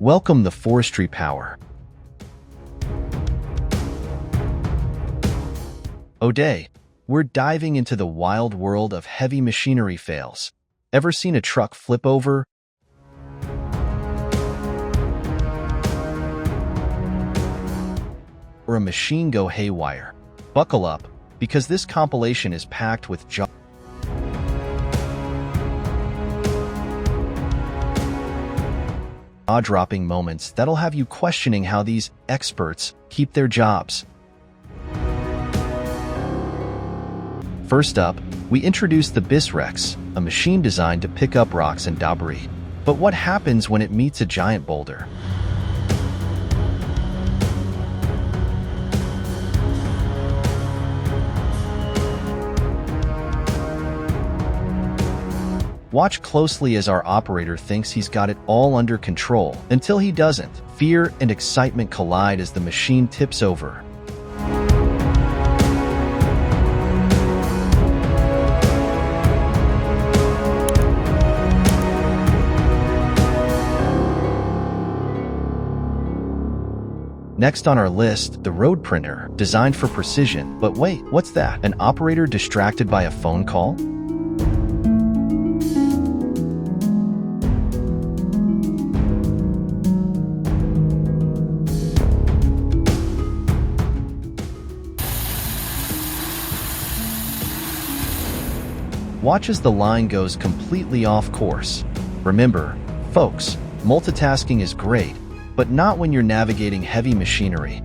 Welcome the Forestry Power. Today, we're diving into the wild world of heavy machinery fails. Ever seen a truck flip over? Or a machine go haywire? Buckle up, because this compilation is packed with jaw-dropping moments that'll have you questioning how these experts keep their jobs. First up, we introduce the Bisrex, a machine designed to pick up rocks and debris. But what happens when it meets a giant boulder? Watch closely as our operator thinks he's got it all under control, until he doesn't. Fear and excitement collide as the machine tips over. Next on our list, the road printer, designed for precision. But wait, what's that? An operator distracted by a phone call? Watch as the line goes completely off course. Remember, folks, multitasking is great, but not when you're navigating heavy machinery.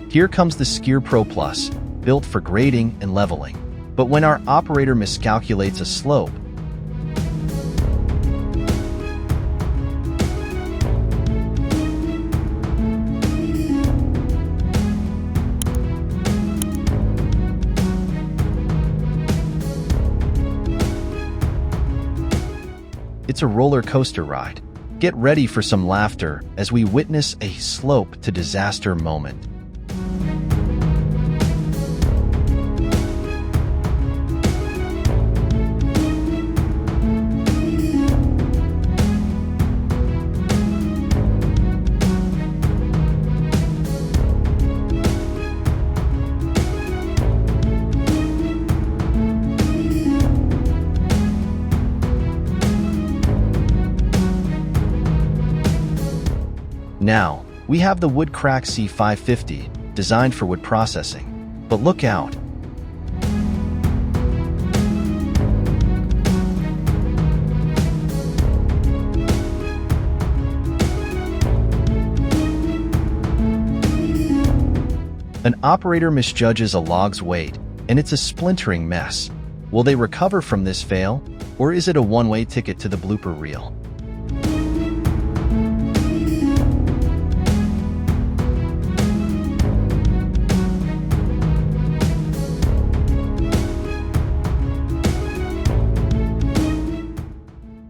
Here comes the Skier Pro Plus, built for grading and leveling. But when our operator miscalculates a slope, it's a roller coaster ride. Get ready for some laughter as we witness a slope to disaster moment. Now, we have the Woodcrack C550, designed for wood processing. But look out! An operator misjudges a log's weight, and it's a splintering mess. Will they recover from this fail, or is it a one-way ticket to the blooper reel?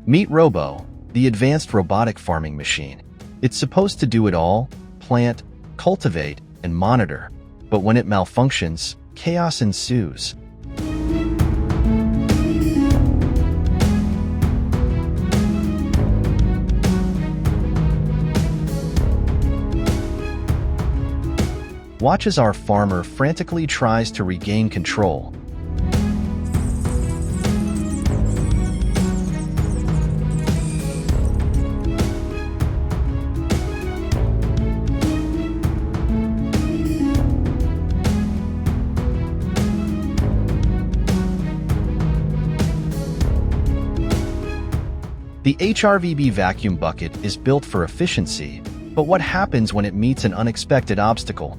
Meet Robo, the advanced robotic farming machine. It's supposed to do it all: plant, cultivate, and monitor. But when it malfunctions, chaos ensues. Watch as our farmer frantically tries to regain control. The HRVB vacuum bucket is built for efficiency, but what happens when it meets an unexpected obstacle?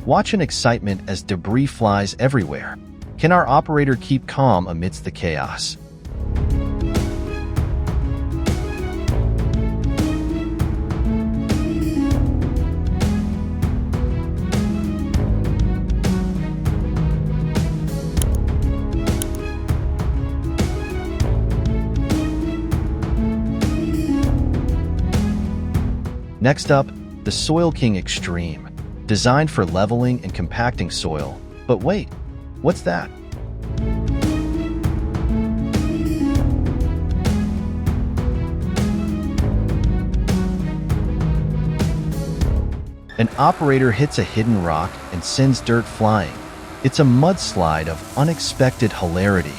Watch in excitement as debris flies everywhere. Can our operator keep calm amidst the chaos? Next up, the Soil King Extreme, designed for leveling and compacting soil. But wait, what's that? An operator hits a hidden rock and sends dirt flying. It's a mudslide of unexpected hilarity.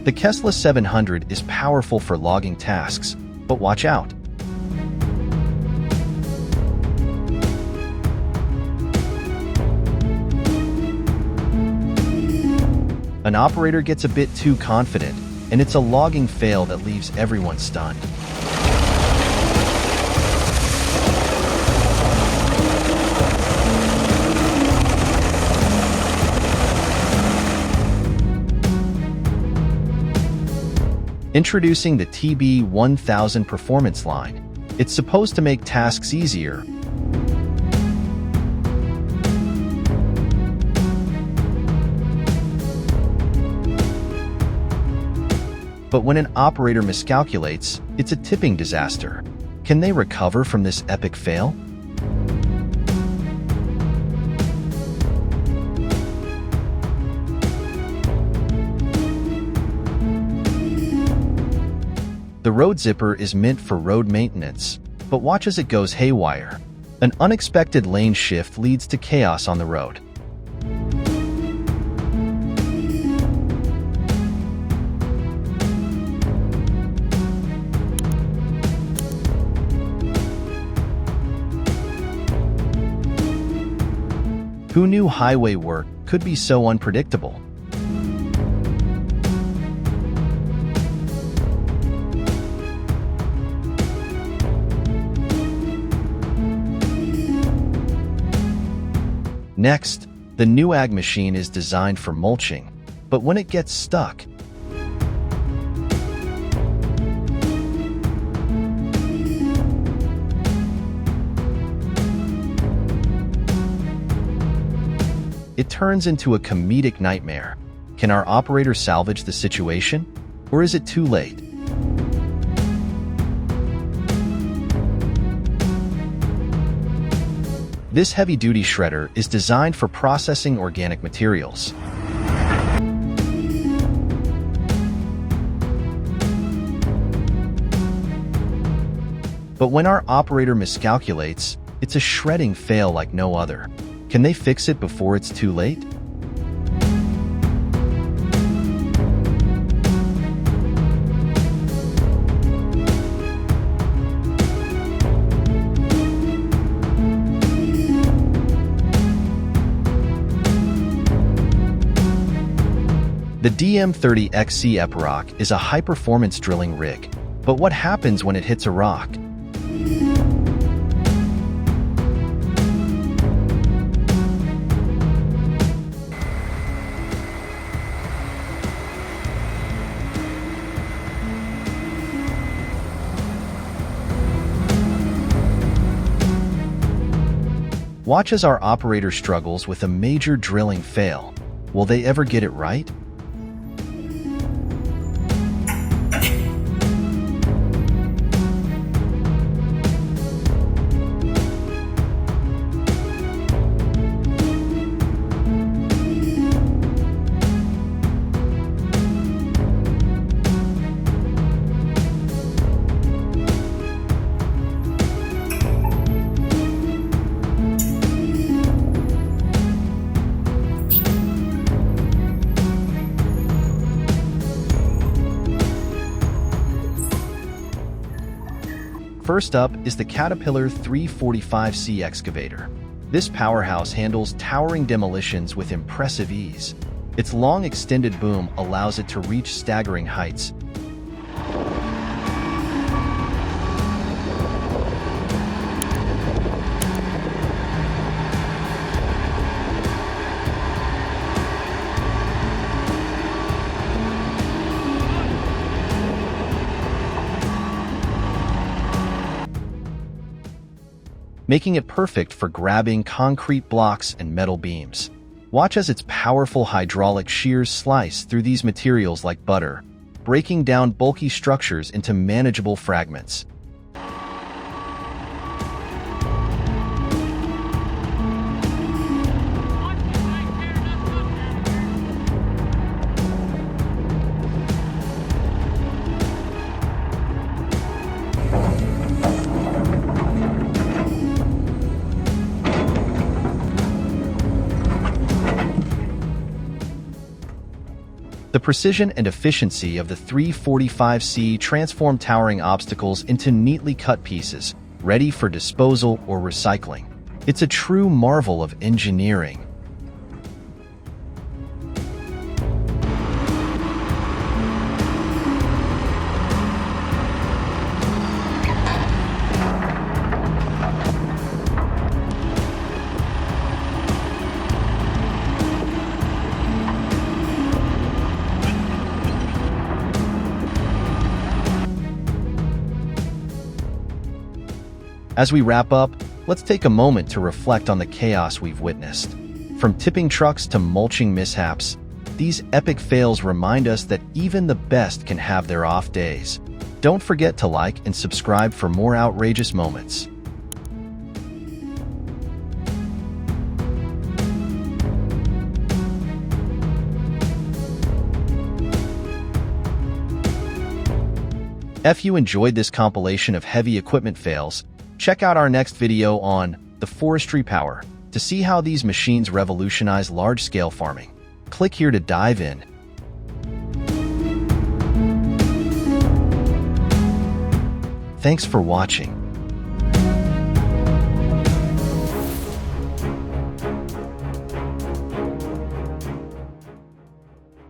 The Kesla 700 is powerful for logging tasks, but watch out. An operator gets a bit too confident, and it's a logging fail that leaves everyone stunned. Introducing the TB1000 performance line. It's supposed to make tasks easier. But when an operator miscalculates, it's a tipping disaster. Can they recover from this epic fail? The road zipper is meant for road maintenance, but watch as it goes haywire. An unexpected lane shift leads to chaos on the road. Who knew highway work could be so unpredictable? Next, the new ag machine is designed for mulching, but when it gets stuck, it turns into a comedic nightmare. Can our operator salvage the situation, or is it too late? This heavy-duty shredder is designed for processing organic materials. But when our operator miscalculates, it's a shredding fail like no other. Can they fix it before it's too late? The DM30XC Epiroc is a high-performance drilling rig. But what happens when it hits a rock? Watch as our operator struggles with a major drilling fail. Will they ever get it right? First up is the Caterpillar 345C excavator. This powerhouse handles towering demolitions with impressive ease. Its long extended boom allows it to reach staggering heights. Making it perfect for grabbing concrete blocks and metal beams. Watch as its powerful hydraulic shears slice through these materials like butter, breaking down bulky structures into manageable fragments. The precision and efficiency of the 345C transform towering obstacles into neatly cut pieces, ready for disposal or recycling. It's a true marvel of engineering. As we wrap up, let's take a moment to reflect on the chaos we've witnessed. From tipping trucks to mulching mishaps, these epic fails remind us that even the best can have their off days. Don't forget to like and subscribe for more outrageous moments. If you enjoyed this compilation of heavy equipment fails, check out our next video on the Forestry Power to see how these machines revolutionize large-scale farming. Click here to dive in. Thanks for watching.